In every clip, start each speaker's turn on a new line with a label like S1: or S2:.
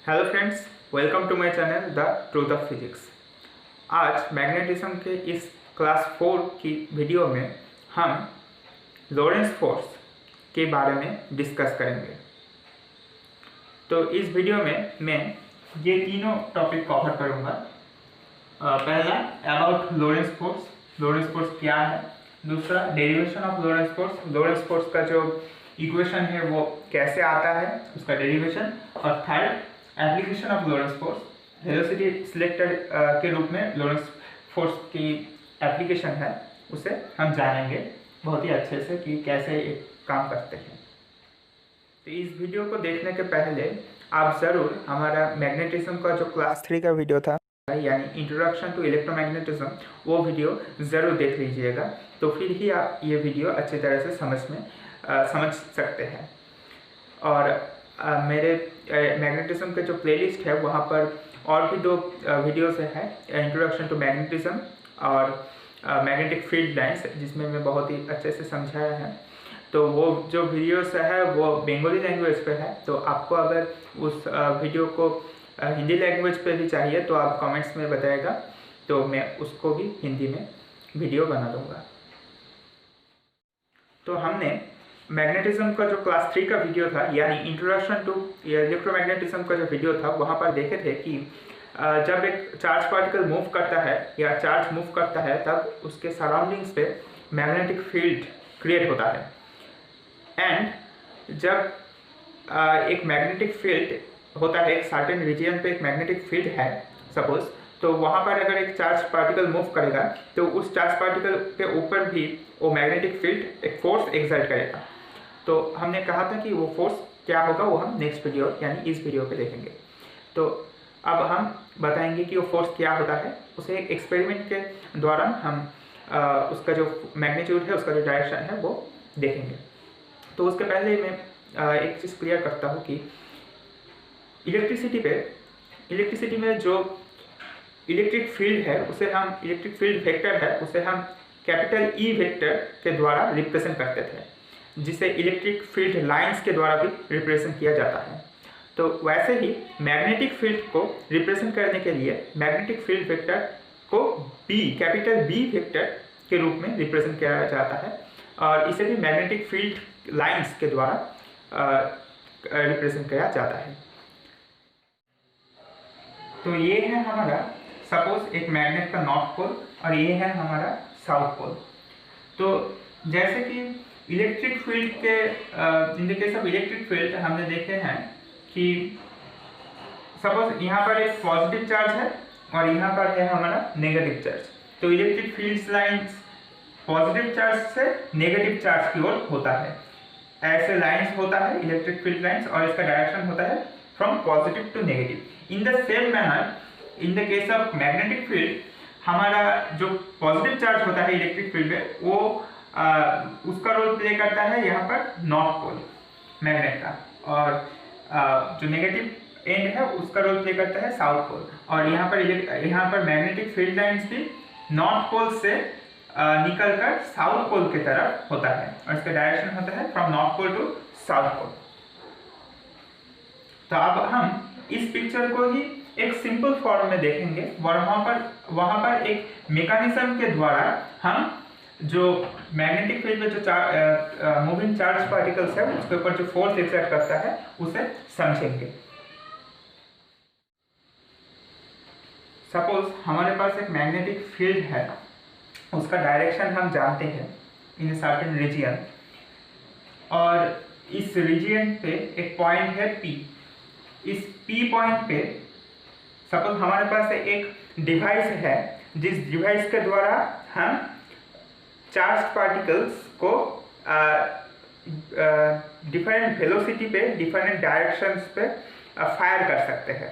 S1: Hello friends, welcome to my channel the truth of physics. आज magnetism के इस class 4 की वीडियो में हम लॉरेंस फोर्स के बारे में डिस्कस करेंगे। तो इस वीडियो में मैं ये तीनों टॉपिक कवर करूँगा। पहला अबाउट लॉरेंस फोर्स क्या है। दूसरा डेरिवेशन ऑफ लॉरेंस फोर्स का जो इक्वेशन है वो कैसे आता है, उसका डेरिवेशन। और third application of Lawrence force, velocity selected के रूप में लॉरेंस फोर्स की एप्लीकेशन है, उसे हम जानेंगे बहुत ही अच्छे से कि कैसे ये काम करते हैं। तो इस वीडियो को देखने के पहले आप ज़रूर हमारा मैग्नेटिज्म का जो क्लास 3 का वीडियो था, यानी इंट्रोडक्शन टू इलेक्ट्रोमैग्नेटिज्म, वो वीडियो ज़रूर देख लीजिएगा। तो फिर ही आप ये वीडियो अच्छी तरह से समझ सकते हैं। और मेरे मैग्नेटिज्म के जो प्लेलिस्ट है वहाँ पर और भी 2 वीडियोस है, इंट्रोडक्शन टू मैग्नेटिज्म और मैग्नेटिक फील्ड लाइंस, जिसमें मैं बहुत ही अच्छे से समझाया है। तो वो जो वीडियोस है वो बंगाली लैंग्वेज पे है। तो आपको अगर उस वीडियो को हिंदी लैंग्वेज पे भी चाहिए तो आप कमेंट्स में बताएगा, तो मैं उसको भी हिंदी में वीडियो बना दूँगा। तो हमने मैग्नेटिज्म का जो क्लास 3 का वीडियो था, यानी इंट्रोडक्शन टू इलेक्ट्रोमैग्नेटिज्म का जो वीडियो था, वहाँ पर देखे थे कि जब एक चार्ज पार्टिकल मूव करता है या चार्ज मूव करता है तब उसके सराउंडिंग्स पे मैग्नेटिक फील्ड क्रिएट होता है। एंड जब एक मैग्नेटिक फील्ड होता है, एक सर्टेन रीजन पे एक मैग्नेटिक फील्ड है सपोज, तो वहाँ पर अगर एक चार्ज पार्टिकल मूव करेगा तो उस चार्ज पार्टिकल के ऊपर भी वो मैग्नेटिक फील्ड एक फोर्स एक्सर्ट करेगा। तो हमने कहा था कि वो फोर्स क्या होगा वो हम नेक्स्ट वीडियो यानी इस वीडियो पे देखेंगे। तो अब हम बताएंगे कि वो फोर्स क्या होता है। उसे एक एक्सपेरिमेंट के दौरान हम उसका जो मैग्नीट्यूड है, उसका जो डायरेक्शन है वो देखेंगे। तो उसके पहले मैं एक चीज़ क्लियर करता हूँ कि इलेक्ट्रिसिटी में जो इलेक्ट्रिक फील्ड है उसे हम इलेक्ट्रिक फील्ड वेक्टर है उसे हम कैपिटल ई वेक्टर के द्वारा रिप्रेजेंट करते थे, जिसे इलेक्ट्रिक फील्ड लाइंस के द्वारा भी रिप्रेजेंट किया जाता है। तो वैसे ही मैग्नेटिक फील्ड को रिप्रेजेंट करने के लिए मैग्नेटिक फील्ड वेक्टर को कैपिटल बी वेक्टर के रूप में रिप्रेजेंट किया जाता है, और इसे भी मैग्नेटिक फील्ड लाइंस के द्वारा रिप्रेजेंट किया जाता है। तो ये है हमारा सपोज एक मैग्नेट का नॉर्थ पोल और ये है हमारा साउथ पोल। तो जैसे कि इलेक्ट्रिक फील्ड के इन the case of electric field हमने देखे हैं कि सपोज यहाँ पर एक पॉजिटिव चार्ज है और यहाँ पर है हमारा नेगेटिव चार्ज। तो electric field lines positive charge से नेगेटिव चार्ज की ओर होता है, ऐसे लाइंस होता है इलेक्ट्रिक फील्ड लाइंस, और इसका डायरेक्शन होता है from positive to negative. In the same manner in the case of magnetic field, हमारा जो पॉजिटिव चार्ज होता है इलेक्ट्रिक फील्ड में वो उसका रोल प्ले करता है यहाँ पर नॉर्थ पोल मैग्नेट का, और जो नेगेटिव एंड है उसका रोल प्ले करता है साउथ पोल। और यहाँ पर मैग्नेटिक फील्ड लाइंस भी नॉर्थ पोल से निकलकर साउथ पोल की तरफ होता है, और इसका डायरेक्शन होता है from north pole to south pole. तो अब हम इस पिक्चर को ही एक सिंपल फॉर्म में देखेंगे, और वहाँ पर एक मैकेनिज्म के द्वारा हम जो मैग्नेटिक फील्ड में जो मूविंग चार्ज पार्टिकल्स है उसके ऊपर जो फोर्स एक्सर्ट करता है उसे समझेंगे। सपोज हमारे पास एक मैग्नेटिक फील्ड है, उसका डायरेक्शन हम जानते हैं इन ए सर्टेन रीजन, और इस रीजन पे एक पॉइंट है P। इस P पॉइंट पे सपोज हमारे पास एक डिवाइस है, जिस डिवाइस के द्वारा हम चार्ज पार्टिकल्स को डिफरेंट वेलोसिटी पे डिफरेंट डायरेक्शंस पे फायर कर सकते हैं।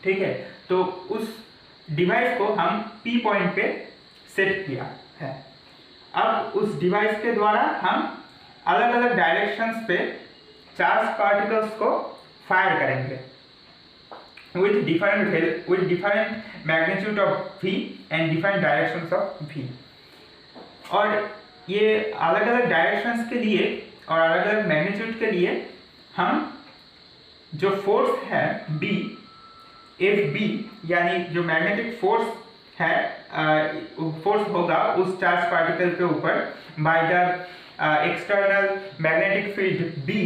S1: ठीक है, तो उस डिवाइस को हम P पॉइंट पे सेट किया है। अब उस डिवाइस के द्वारा हम अलग अलग डायरेक्शंस पे चार्ज पार्टिकल्स को फायर करेंगे with different magnitude of v and different directions of v। और ये अलग अलग डायरेक्शंस के लिए और अलग अलग मैग्नीट्यूड के लिए हम जो फोर्स है बी, एफ बी, यानी जो मैग्नेटिक फोर्स है, फोर्स होगा उस चार्ज पार्टिकल के ऊपर by the external magnetic field B,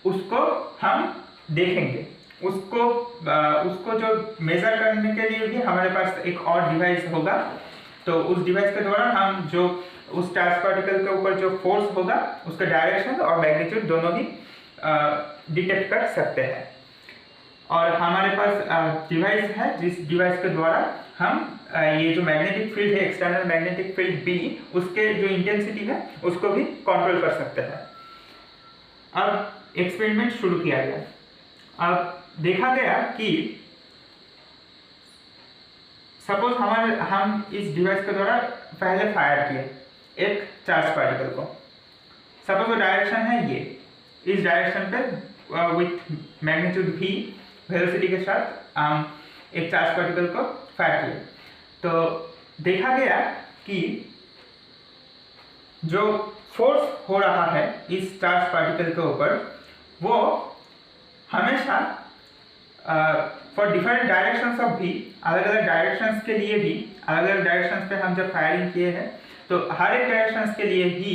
S1: उसको हम देखेंगे। उसको जो मेजर करने के लिए भी हमारे पास एक और डिवाइस होगा। तो उस डिवाइस के द्वारा हम जो उस चार्ज पार्टिकल के ऊपर जो फोर्स होगा उसका डायरेक्शन और मैग्नीट्यूड दोनों ही डिटेक्ट कर सकते हैं। और हमारे पास डिवाइस है जिस डिवाइस के द्वारा हम ये जो मैग्नेटिक फील्ड है, एक्सटर्नल मैग्नेटिक फील्ड बी, उसके जो इंटेंसिटी है उसको भी कंट्रोल कर सकते हैं। अब एक्सपेरिमेंट शुरू किया गया। अब देखा गया कि सपोज हम इस डिवाइस के द्वारा पहले फायर किए एक चार्ज पार्टिकल को। सपोज वो डायरेक्शन है ये, इस डायरेक्शन पे विथ मैग्नीट्यूड v वेलोसिटी के साथ हम एक चार्ज पार्टिकल को फायर किए। तो देखा गया कि जो फोर्स हो रहा है इस चार्ज पार्टिकल के ऊपर, वो हमेशा फॉर डिफरेंट डायरेक्शंस ऑफ भी, अलग अलग डायरेक्शंस के लिए भी, अलग अलग डायरेक्शंस पे हम जब फायरिंग किए हैं तो हर एक डायरेक्शंस के लिए ही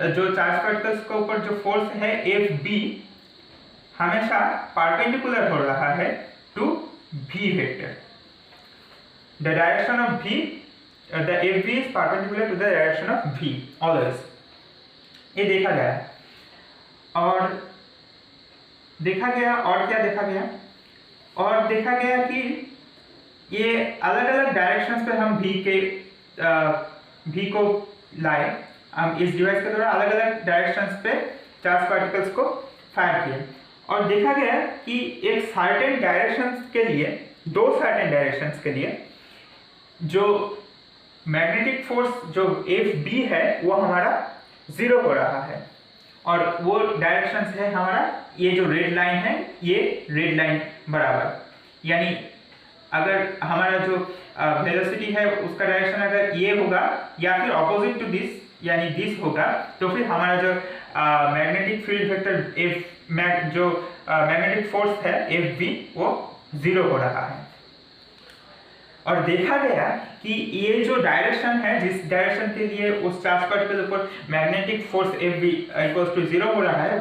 S1: जो चार्ज पार्टिकल्स के ऊपर जो फोर्स है एफ बी हमेशा परपेंडिकुलर हो रहा है to v vector. The direction of v, the F B is perpendicular to the direction of v always. ये देखा गया है। और देखा गया और क्या देखा गया, और देखा गया कि ये अलग अलग डायरेक्शंस पे हम v को लाए। हम इस डिवाइस के द्वारा अलग अलग डायरेक्शंस पे चार्ज पार्टिकल्स को फायर किए और देखा गया कि एक सर्टेन डायरेक्शंस के लिए, दो सर्टेन डायरेक्शंस के लिए जो मैग्नेटिक फोर्स जो एफ बी है वो हमारा 0 हो रहा है। और वो डायरेक्शंस है हमारा, ये जो रेड लाइन है ये रेड लाइन बराबर, यानी अगर हमारा जो वेलोसिटी है उसका डायरेक्शन अगर ये होगा या फिर ऑपोजिट टू दिस यानी दिस होगा, तो फिर हमारा जो मैग्नेटिक फील्ड वेक्टर एफ जो मैग्नेटिक फोर्स है एफ बी वो 0 हो रहा है। और देखा गया कि ये जो डायरेक्शन है, जिस डायरेक्शन के लिए उस चार्ज पार्टिकल के ऊपर magnetic force F B equals to 0 हो रहा है,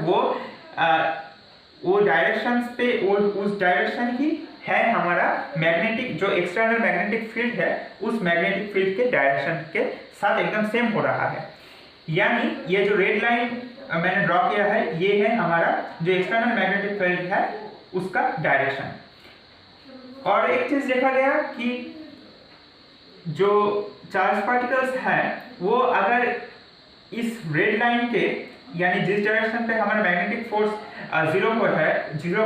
S1: वो डायरेक्शंस पे वो उस डायरेक्शन ही है हमारा मैग्नेटिक जो एक्सटर्नल मैग्नेटिक फील्ड है उस मैग्नेटिक फील्ड के डायरेक्शन के साथ एकदम सेम हो रहा है। यानी ये जो रेड लाइन मैंने ड्रॉ किया है ये है हमारा जो एक्सटर्नल मैग्नेटिक फील्ड है उसका डायरेक्शन। और एक चीज देखा गया कि जो चार्ज पार्टिकल्स हैं वो अगर इस रेड लाइन के यानी जिस डायरेक्शन पे हमारा मैग्नेटिक फोर्स 0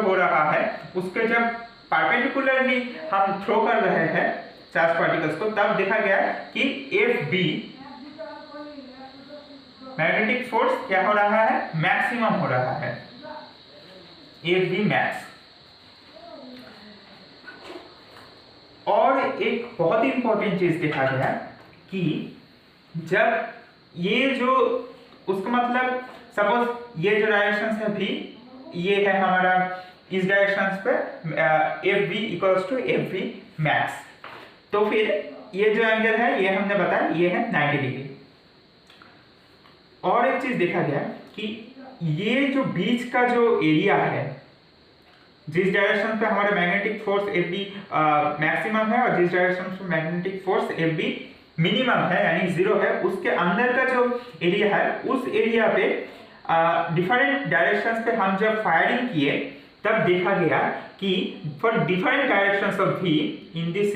S1: हो रहा है उसके जब परपेंडिकुलरली हम थ्रो कर रहे हैं चार्ज पार्टिकल्स को, तब देखा गया कि एफ बी मैग्नेटिक फोर्स क्या हो रहा है, मैक्सिमम हो रहा है, एफ बी मैक्स। और एक बहुत ही इंपॉर्टेंट चीज देखा गया कि जब ये जो उसका मतलब सपोज ये जो डायरेक्शन है भी, ये है हमारा इस डायरेक्शन पे F B equals to F B max, तो फिर ये जो एंगल है ये हमने बताया ये है 90 डिग्री। और एक चीज देखा गया कि ये जो बीच का जो एरिया है, जिस डायरेक्शन पे हमारा magnetic force F B maximum है और जिस डायरेक्शन पे magnetic force F B minimum है यानी 0 है, उसके अंदर का जो एरिया है उस एरिया पे डिफरेंट डायरेक्शंस पे हम जब फायरिंग किए तब देखा गया कि for different directions of v in this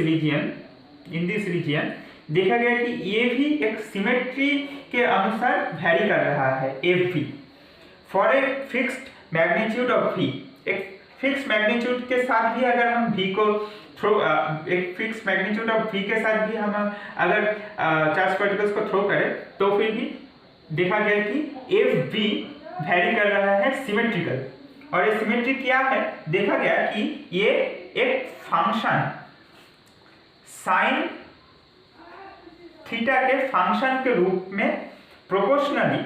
S1: region देखा गया कि ये भी एक सिमेट्री के अनुसार वैरी कर रहा है F B for a fixed magnitude of v। एक फिक्स मैग्नीट्यूड के साथ भी अगर हम v को थ्रो एक फिक्स मैग्नीट्यूड ऑफ v के साथ भी हम अगर चार्ज पार्टिकल्स को थ्रो करें तो फिर भी देखा गया कि एफ बी वैरी कर रहा है सिमेट्रिकल। और ये सिमेट्री क्या है, देखा गया कि ये एक फंक्शन साइन थीटा के फंक्शन के रूप में प्रोपोर्शनली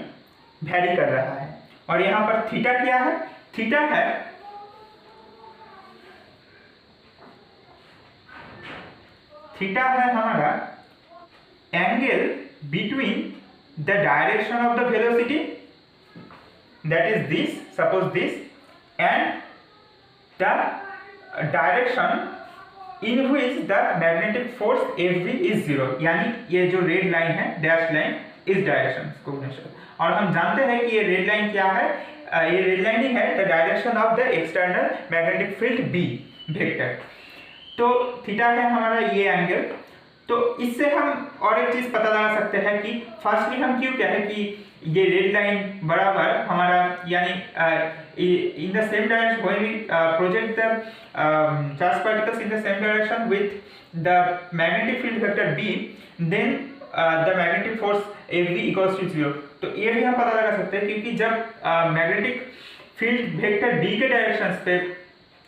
S1: वैरी कर रहा है। और यहाँ पर थीटा क्या है, थीटा है थीटा है हमारा angle between the direction of the velocity, that is this, suppose this, and the direction in which the magnetic force Fv is zero, यानी ये जो रेड लाइन है, डैश लाइन, इस डायरेक्शन को हमेशा, और हम जानते हैं कि ये रेड लाइन क्या है, ये रेड लाइन ही है the direction of the external magnetic field B vector. तो थीटा है हमारा ये एंगल। तो इससे हम और एक चीज पता लगा सकते हैं कि फर्स्टली हम क्यों कह रहे हैं कि ये रेड लाइन बराबर हमारा, यानी in the same direction when we project the charge particles in the same direction with the magnetic field vector B, then the magnetic force Fv equals to 0। तो ये भी हम पता लगा सकते हैं क्योंकि जब मैग्नेटिक फील्ड वेक्टर बी के डायरेक्शंस पे,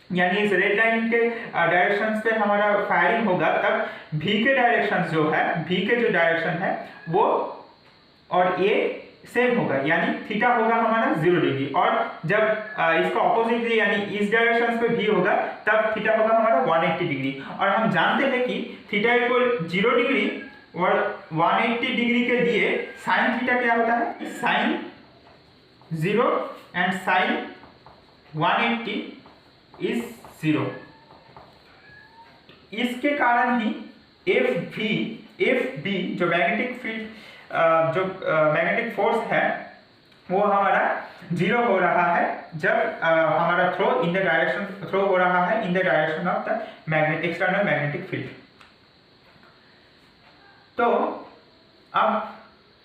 S1: यानी इस रेड लाइन के डायरेक्शंस पे हमारा फायरिंग होगा, तब v के डायरेक्शंस जो है, v के जो डायरेक्शन है वो और a सेम होगा, यानी थीटा होगा हमारा 0 डिग्री, और जब इसका ऑपोजिटली यानी इस डायरेक्शन पे v होगा तब थीटा होगा हमारा 180 डिग्री। और हम जानते हैं कि थीटा इक्वल 0 डिग्री और 180 डिग्री के लिए साइन थीटा क्या होता है, साइन 0 एंड साइन 180 इज 0। इसके कारण ही Fb जो मैग्नेटिक फील्ड जो मैग्नेटिक फोर्स है वो हमारा 0 हो रहा है जब हमारा थ्रो हो रहा है in the direction of the external magnetic field. तो अब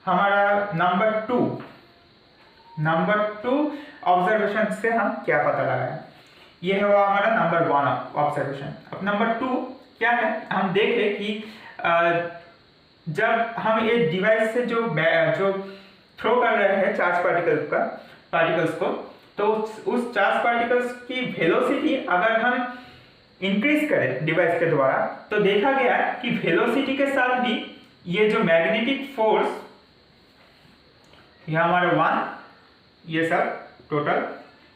S1: हमारा नंबर 2 ऑब्जर्वेशन से हम क्या पता लगाएं, ये हुआ हमारा नंबर 1 ऑब्जर्वेशन। अब नंबर 2 क्या है, हम देखें कि जब हम ये डिवाइस से जो थ्रो कर रहे हैं चार्ज पार्टिकल्स को, तो उस चार्ज पार्टिकल्स की वेलोसिटी अगर हम इंक्रीज करें डिवाइस के द्वारा, तो देखा गया कि वेलोसिटी के साथ भी ये जो मैग्नेटिक फोर्स, यह हमारा 1, ये सब टोटल,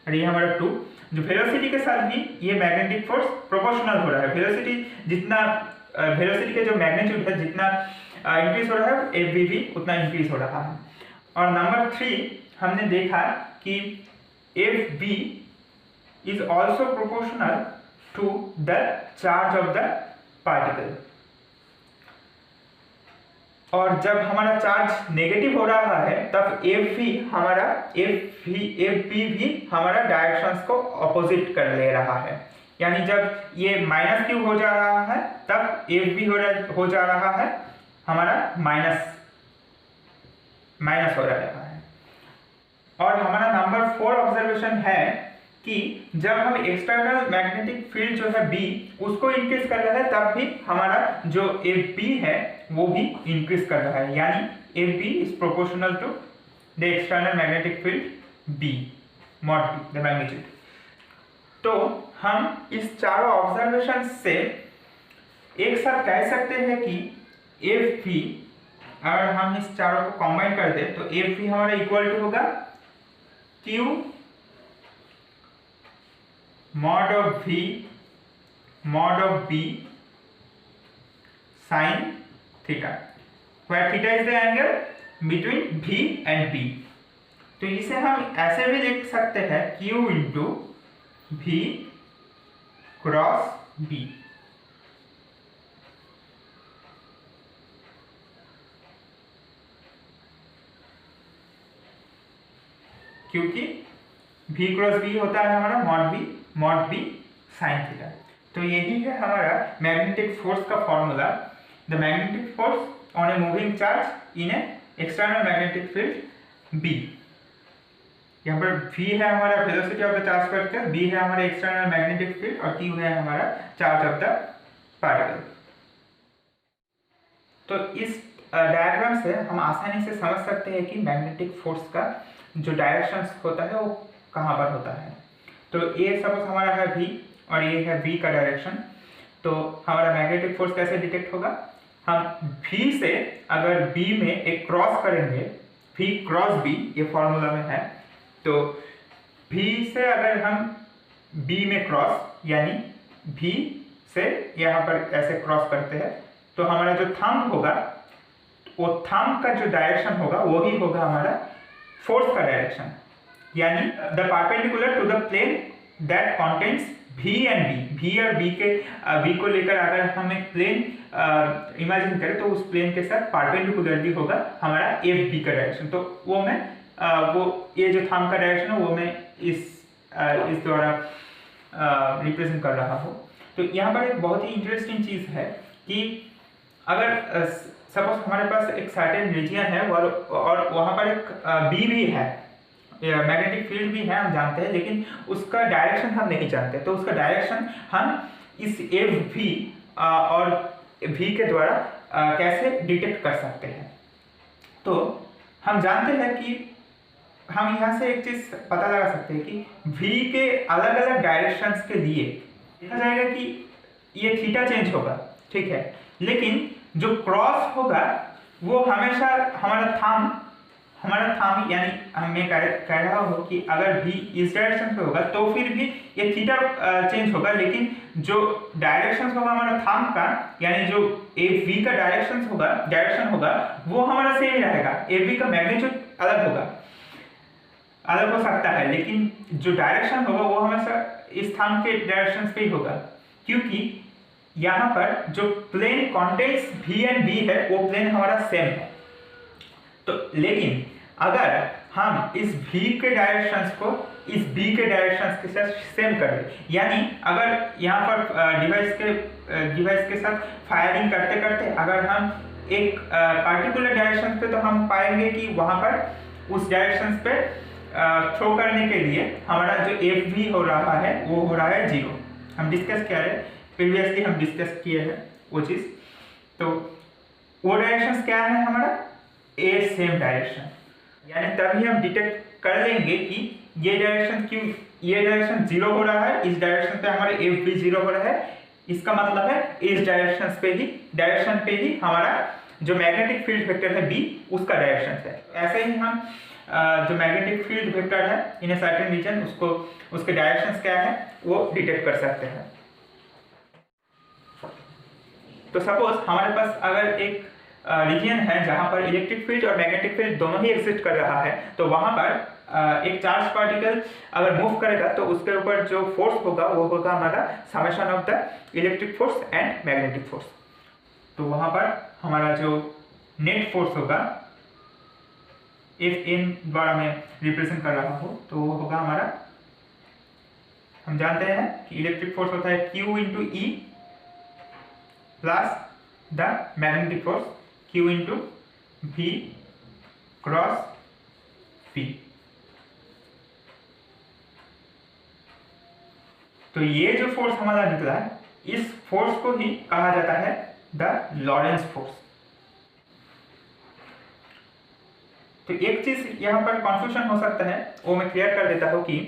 S1: और ये हमारा 2, जो वेलोसिटी के साथ भी ये मैग्नेटिक फोर्स प्रोपोर्शनल हो रहा है। वेलोसिटी के जो मैग्नीट्यूड है जितना इंक्रीज हो रहा है, Fv भी उतना इंक्रीज हो रहा है। और नंबर 3 हमने देखा कि Fv is also proportional to the charge of the particle. और जब हमारा चार्ज नेगेटिव हो रहा है तब Fp भी हमारा डायरेक्शंस को ऑपोजिट कर ले रहा है, यानी जब ये माइनस क्यू हो जा रहा है तब Fb हो जा रहा है हमारा माइनस हो रहा है। और हमारा नंबर 4 ऑब्जर्वेशन है कि जब हम एक्सटर्नल मैग्नेटिक फील्ड जो है B उसको इंक्रीज कर रहे हैं तब भी हमारा जो Fb है वो भी इंक्रीज कर रहा है, यानी Fb is proportional to the external magnetic field B mod B the magnitude. तो हम इस चारों ऑब्जर्वेशन से एक साथ कह सकते हैं कि Fb, अगर हम इस चारों को कंबाइन कर दें तो Fb हमारा इक्वल टू होगा Q mod of V mod of B sin theta, where theta is the angle between V and B। तो इसे हम ऐसे भी लिख सकते हैं Q into V cross B। क्योंकि V क्रॉस B होता है हमारा mod B sin थीटा। तो यही है हमारा मैग्नेटिक फोर्स का formula, the magnetic force on a moving charge in A external magnetic field B। यहाँ पर V है हमारा velocity of the charge particle, B है हमारा एक्सटर्नल मैग्नेटिक फील्ड और Q है हमारा चार्ज ऑफ द पार्टिकल। तो इस डायग्राम से हम आसानी से समझ सकते हैं कि मैग्नेटिक फोर्स का जो डायरेक्शन होता है वो कहाँ पर होता है। तो ये सपोज हमारा है V और ये है V का डायरेक्शन, तो हमारा मैग्नेटिक फोर्स कैसे डिटेक्ट होगा, हम V से अगर B में एक क्रॉस करेंगे, V क्रॉस B ये फॉर्मूला में है, तो V से अगर हम B में क्रॉस, यानी V से यहाँ पर ऐसे क्रॉस करते हैं तो हमारा जो थंब होगा वो थंब का जो डायरेक्शन होगा वो ही होगा हमारा फोर्स का डायरेक्शन, यानी the perpendicular to the plane that contains V and B। V और B को लेकर अगर हम एक प्लेन इमेजिन करें तो उस प्लेन के साथ परपेंडिकुलरली होगा हमारा FB का डायरेक्शन। तो वो मैं ये जो थंब का डायरेक्शन है वो मैं इस द्वारा रिप्रेजेंट कर रहा हूँ। तो यहाँ पर एक बहुत ही इंटरेस्टिंग चीज़ है कि अगर सपोज हमारे पास एक सर्टेन रीजन है और वहाँ पर एक B भी है, मैग्नेटिक फील्ड भी है हम जानते हैं, लेकिन उसका डायरेक्शन हम नहीं जानते। तो उसका डायरेक्शन हम इस FV और V के द्वारा कैसे डिटेक्ट कर सकते हैं। तो हम जानते हैं कि हम यहाँ से एक चीज़ पता लगा सकते हैं कि V के अलग अलग डायरेक्शंस के लिए देखा जाएगा कि ये थीटा चेंज होगा, ठीक है, लेकिन जो क्रॉस होगा वो हमेशा हमारा थंब यानी मैं कह रहा हूँ कि अगर V इस डायरेक्शन पे होगा तो फिर भी ये थीटा चेंज होगा, लेकिन जो डायरेक्शन होगा हमारा थंब का यानी जो FV का डायरेक्शन होगा वो हमारा सेम ही रहेगा। FV का मैग्नीट्यूड अलग हो सकता है, लेकिन जो डायरेक्शन होगा वो हमेशा इस थंब के डायरेक्शन पे ही होगा, क्योंकि यहाँ पर जो plane contains V and B है वो प्लेन हमारा सेम है। तो लेकिन अगर हम इस V के डायरेक्शंस को इस B के डायरेक्शंस के साथ सेम कर दें, यानी अगर यहाँ पर डिवाइस के साथ फायरिंग करते करते अगर हम एक पार्टिकुलर डायरेक्शन पे, तो हम पाएंगे कि वहाँ पर उस डायरेक्शन पे थ्रो करने के लिए हमारा जो FV हो रहा है वो हो रहा है 0। हम डिस्कस किया है प्रीवियसली, हम डिस्कस किए हैं वो चीज़। तो वो डायरेक्शन क्या है हमारा ए सेम डायरेक्शन, यानी तभी हम डिटेक्ट कर लेंगे कि ये डायरेक्शन 0 हो रहा है, इस डायरेक्शन पे हमारे FV 0 हो रहा है, इसका मतलब है इस डायरेक्शन पे ही हमारा जो मैग्नेटिक फील्ड वेक्टर है B उसका डायरेक्शन है। ऐसे ही हम जो मैग्नेटिक फील्ड वेक्टर है इन ए सर्टेन रीजन उसके डायरेक्शंस क्या है वो डिटेक्ट कर सकते हैं। तो सपोज हमारे पास अगर एक रीजन है जहां पर इलेक्ट्रिक फील्ड और मैग्नेटिक फील्ड दोनों ही एग्जिस्ट कर रहा है, तो वहां पर एक चार्ज पार्टिकल अगर मूव करेगा तो उसके ऊपर जो फोर्स होगा वो होगा हमारा summation of the electric force and magnetic force. तो वहां पर हमारा जो नेट फोर्स होगा Fn द्वारा मैं रिप्रेजेंट कर रहा हूँ, तो वो होगा हमारा, हम जानते हैं कि इलेक्ट्रिक फोर्स होता है Q into E plus the magnetic force Q into V cross P। तो ये जो फोर्स हमारा निकला है इस फोर्स को ही कहा जाता है द लॉरेंस फोर्स। तो एक चीज यहाँ पर कंफ्यूजन हो सकता है वो मैं क्लियर कर देता हूँ कि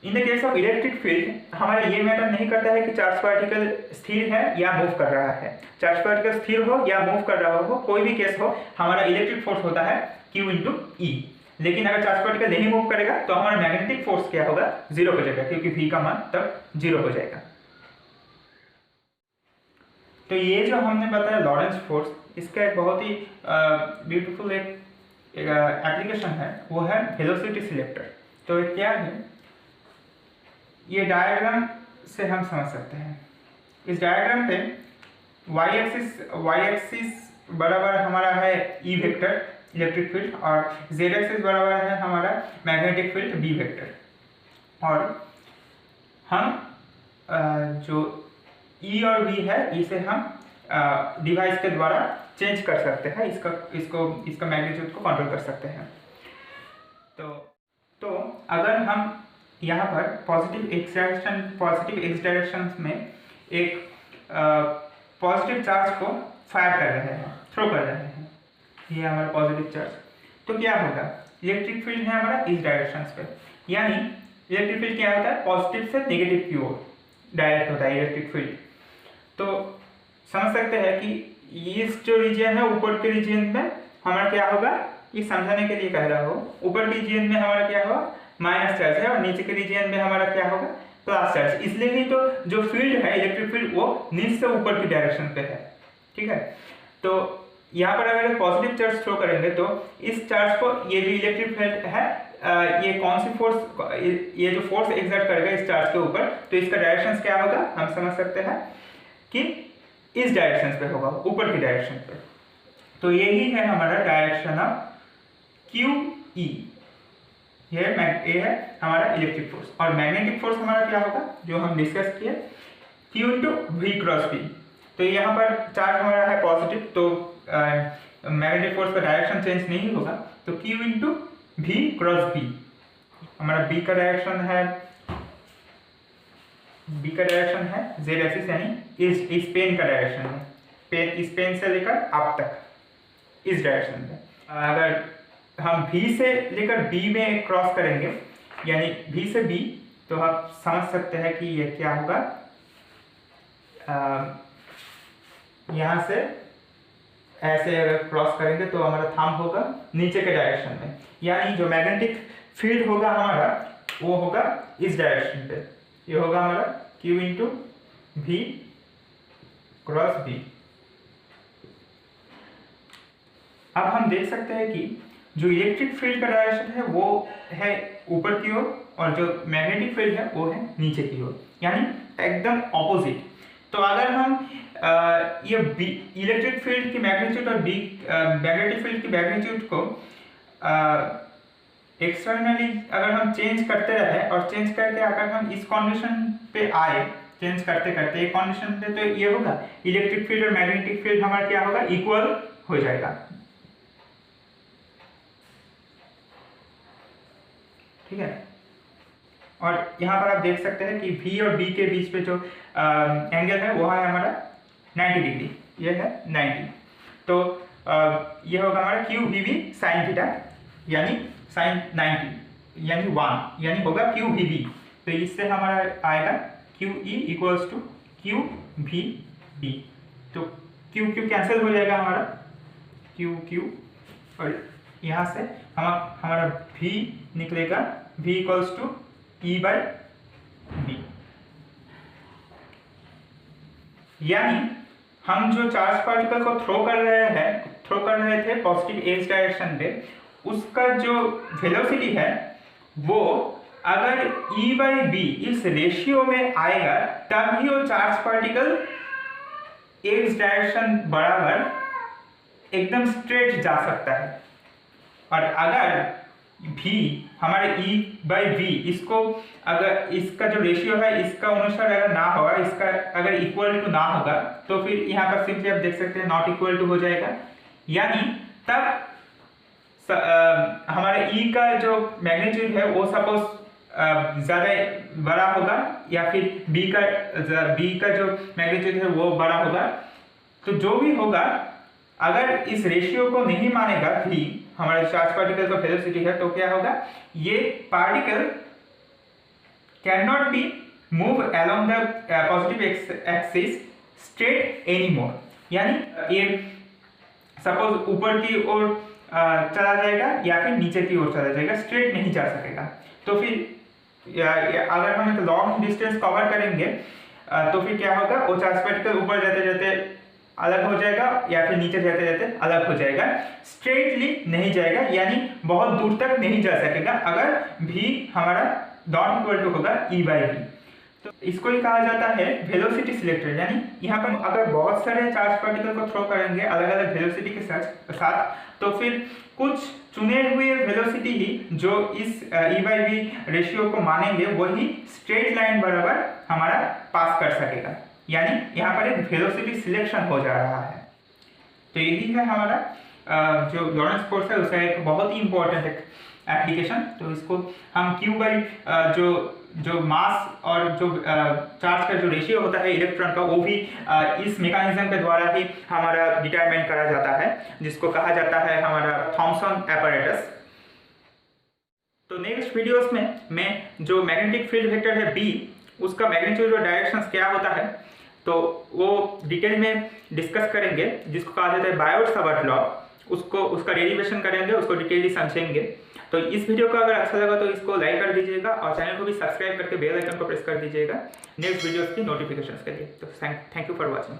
S1: इन the case of electric field हमारा ये मैटर नहीं करता है कि चार्ज पार्टिकल स्थिर है या मूव कर रहा है। चार्ज पार्टिकल स्थिर हो या मूव कर रहा हो, कोई भी केस हो, हमारा इलेक्ट्रिक फोर्स होता है Q इंटू E। लेकिन अगर चार्ज पार्टिकल नहीं मूव करेगा तो हमारा मैग्नेटिक फोर्स क्या होगा 0 हो जाएगा, क्योंकि V का मान तब 0 हो जाएगा। तो ये जो हमने बताया लॉरेंस फोर्स, इसका एक बहुत ही ब्यूटीफुल एक एप्लीकेशन है, वो है वेलोसिटी सिलेक्टर। तो ये क्या है, ये डायग्राम से हम समझ सकते हैं। इस डायग्राम पे y एक्सिस बराबर हमारा है E वेक्टर इलेक्ट्रिक फील्ड और z एक्सिस बराबर है हमारा मैग्नेटिक फील्ड B वेक्टर। और हम जो E और V है इसे हम डिवाइस के द्वारा चेंज कर सकते हैं, इसका मैग्नीट्यूड को कंट्रोल कर सकते हैं। तो अगर हम यहाँ पर पॉजिटिव एक्स डायरेक्शन में एक पॉजिटिव चार्ज को फायर कर रहे हैं, थ्रो कर रहे हैं, ये हमारा पॉजिटिव चार्ज, तो क्या होगा, इलेक्ट्रिक फील्ड है हमारा इस डायरेक्शन पे, यानी इलेक्ट्रिक फील्ड क्या होता है पॉजिटिव से नेगेटिव की ओर डायरेक्ट होता है इलेक्ट्रिक फील्ड। तो समझ सकते हैं कि इस जो रीजन है ऊपर के रीजन में हमारा क्या होगा, ये समझाने के लिए कह रहा हूँ, ऊपर के रीजन में हमारा क्या होगा माइनस चार्ज है और नीचे के रीजन में हमारा क्या होगा प्लस चार्ज। इसलिए ही तो जो फील्ड है इलेक्ट्रिक फील्ड वो नीचे से ऊपर की डायरेक्शन पे है, ठीक है। तो यहाँ पर अगर पॉजिटिव चार्ज थ्रो करेंगे तो इस चार्ज को, ये जो इलेक्ट्रिक फील्ड है, ये कौन सी फोर्स, ये जो फोर्स एक्सर्ट करेगा इस चार्ज के ऊपर, तो इसका डायरेक्शन क्या होगा हम समझ सकते हैं कि इस डायरेक्शन पे होगा, ऊपर की डायरेक्शन पे। तो यही है हमारा डायरेक्शन ऑफ क्यू ई, ये है हमारा इलेक्ट्रिक फोर्स। और मैग्नेटिक फोर्स हमारा क्या होगा जो हम डिस्कस किए, Q into V cross B. तो यहाँ पर चार्ज हमारा है पॉजिटिव, तो मैग्नेटिक फोर्स का डायरेक्शन चेंज नहीं होगा, तो Q into V cross B. हमारा बी का डायरेक्शन है जेड एक्सिस, यानी इस पेन का डायरेक्शन है, पेन इस पेन से लेकर आप तक इस डायरेक्शन में। अगर हम V से लेकर B में क्रॉस करेंगे, यानी V से B, तो आप समझ सकते हैं कि ये क्या होगा, यहाँ से ऐसे अगर क्रॉस करेंगे तो हमारा थंब होगा नीचे के डायरेक्शन में, यानी जो मैग्नेटिक फील्ड होगा हमारा वो होगा इस डायरेक्शन पे। ये होगा हमारा Q into V cross B. अब हम देख सकते हैं कि जो इलेक्ट्रिक फील्ड का डायरेक्शन है वो है ऊपर की ओर, और जो मैग्नेटिक फील्ड है वो है नीचे की ओर, यानी एकदम ऑपोजिट। तो अगर हम ये इलेक्ट्रिक फील्ड की मैग्नीट्यूड और मैग्नेटिक फील्ड की मैग्नीट्यूड को एक्सटर्नली अगर हम चेंज करते रहे, और चेंज करके अगर हम इस कंडीशन पे आए, चेंज करते करते एक कंडीशन पे, तो ये होगा इलेक्ट्रिक फील्ड और मैग्नेटिक फील्ड हमारा क्या होगा, इक्वल हो जाएगा, ठीक है। और यहाँ पर आप देख सकते हैं कि V और B के बीच पे जो एंगल है वो है हमारा 90 डिग्री, ये है 90। तो ये होगा हमारा QVB sin थीटा, यानी sin 90, यानी 1, यानी होगा QVB। तो इससे हमारा आएगा QE इक्वल्स टू QVB। तो Q कैंसिल हो जाएगा हमारा Q, और यहाँ से हमारा V निकलेगा V equals to E by B. यानी हम जो चार्ज पार्टिकल को थ्रो कर रहे थे पॉजिटिव एक्स डायरेक्शन पे, उसका जो वेलोसिटी है वो अगर E बाई बी इस रेशियो में आएगा, तब ही वो चार्ज पार्टिकल एक्स डायरेक्शन बराबर एकदम स्ट्रेट जा सकता है। और अगर V हमारे E बाई बी, इसको अगर इसका जो रेशियो है इसका अनुसार अगर ना होगा, इसका अगर इक्वल टू ना होगा, तो फिर यहाँ पर सिंपली आप देख सकते हैं नॉट इक्वल टू हो जाएगा। यानी तब हमारे E का जो मैग्नीट्यूड है वो सपोज ज़्यादा बड़ा होगा, या फिर B का जो मैग्नीट्यूड है वो बड़ा होगा। तो जो भी होगा, अगर इस रेशियो को नहीं मानेगा V, हमारे चार्ज पार्टिकल का वेलोसिटी है, तो क्या होगा, ये particle can not be move along the positive axis straight any more. यानी ये सपोज ऊपर की ओर चला जाएगा या फिर नीचे की ओर चला जाएगा, स्ट्रेट नहीं जा सकेगा। तो फिर अगर हम एक लॉन्ग डिस्टेंस कवर करेंगे तो फिर क्या होगा, वो चार्ज पार्टिकल ऊपर जाते जाते अलग हो जाएगा या फिर नीचे जाते जाते अलग हो जाएगा, स्ट्रेटली नहीं जाएगा, यानी बहुत दूर तक नहीं जा सकेगा अगर V हमारा नॉट इक्वल टू होगा E बाई बी। तो इसको ही कहा जाता है वेलोसिटी सिलेक्टर। यानी यहाँ पर अगर बहुत सारे चार्ज पार्टिकल को थ्रो करेंगे अलग अलग वेलोसिटी के साथ, तो फिर कुछ चुने हुए वेलोसिटी ही जो इस E बाई बी रेशियो को मानेंगे वही स्ट्रेट लाइन बराबर हमारा पास कर सकेगा। यानी यहाँ पर एक वेलोसिटी सिलेक्शन हो जा रहा है। तो यही है हमारा जो लॉरेंस फोर्स है उसका एक बहुत ही इंपॉर्टेंट एप्लीकेशन। तो इसको हम Q बाई जो मास और जो चार्ज का जो रेशियो होता है इलेक्ट्रॉन का, वो भी इस मैकेनिज्म के द्वारा ही हमारा डिटरमाइन करा जाता है, जिसको कहा जाता है हमारा थॉमसन एपरेटस। तो नेक्स्ट वीडियोस में मैं जो मैग्नेटिक फील्ड वेक्टर है B, उसका मैग्नीट्यूड और डायरेक्शंस क्या होता है तो वो डिटेल में डिस्कस करेंगे, जिसको कहा जाता है बायोट-सावर्ट लॉ। उसका डेरिवेशन करेंगे, उसको डिटेली समझेंगे। तो इस वीडियो को अगर अच्छा लगा तो इसको लाइक कर दीजिएगा और चैनल को भी सब्सक्राइब करके बेल आइकन को प्रेस कर दीजिएगा नेक्स्ट वीडियोस की नोटिफिकेशंस के लिए। तो थैंक यू फॉर वॉचिंग।